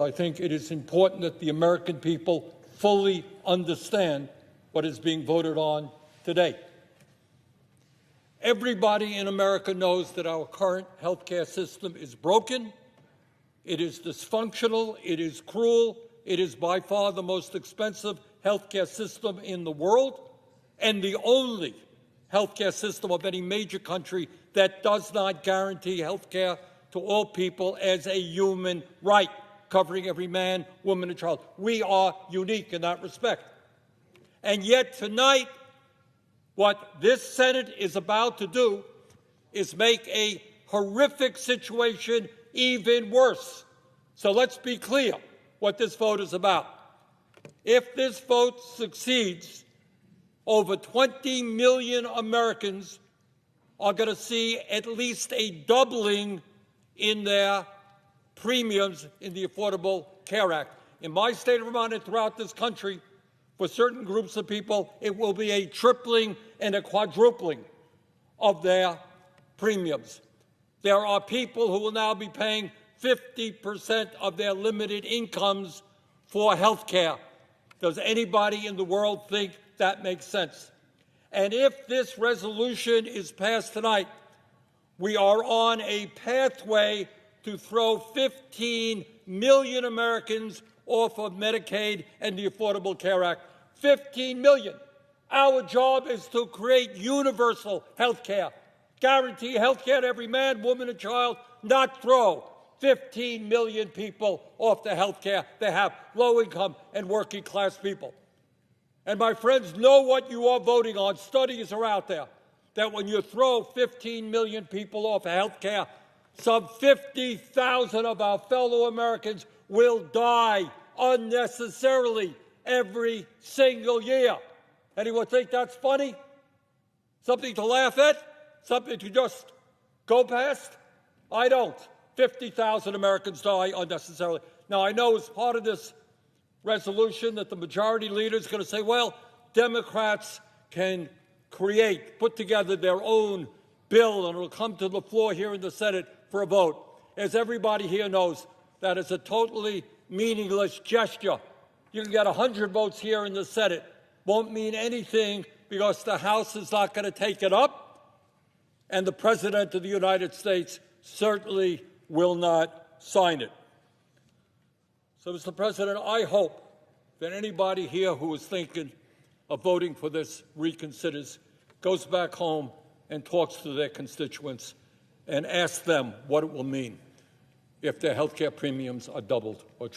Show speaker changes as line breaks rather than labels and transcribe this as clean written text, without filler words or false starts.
I think it is important that the American people fully understand what is being voted on today. Everybody in America knows that our current health care system is broken, it is dysfunctional, it is cruel, it is by far the most expensive health care system in the world, and the only health care system of any major country that does not guarantee health care to all people as a human right, covering every man, woman, and child. We are unique in that respect. And yet tonight, what this Senate is about to do is make a horrific situation even worse. So let's be clear what this vote is about. If this vote succeeds, over 20 million Americans are going to see at least a doubling in their premiums in the Affordable Care Act. In my state of Vermont and throughout this country, for certain groups of people, it will be a tripling and a quadrupling of their premiums. There are people who will now be paying 50% of their limited incomes for health care. Does anybody in the world think that makes sense? And if this resolution is passed tonight, we are on a pathway to throw 15 million Americans off of Medicaid and the Affordable Care Act. 15 million. Our job is to create universal health care, guarantee health care to every man, woman, and child, not throw 15 million people off the health care they have, low-income and working-class people. And my friends, know what you are voting on. Studies are out there that when you throw 15 million people off of health care, some 50,000 of our fellow Americans will die unnecessarily every single year. Anyone think that's funny? Something to laugh at? Something to just go past? I don't. 50,000 Americans die unnecessarily. Now, I know as part of this resolution that the majority leader is going to say, well, Democrats can put together their own bill, and it will come to the floor here in the Senate for a vote. As everybody here knows, that is a totally meaningless gesture. You can get 100 votes here in the Senate. Won't mean anything because the House is not going to take it up, and the President of the United States certainly will not sign it. So, Mr. President, I hope that anybody here who is thinking of voting for this reconsiders, goes back home and talks to their constituents and asks them what it will mean if their health care premiums are doubled or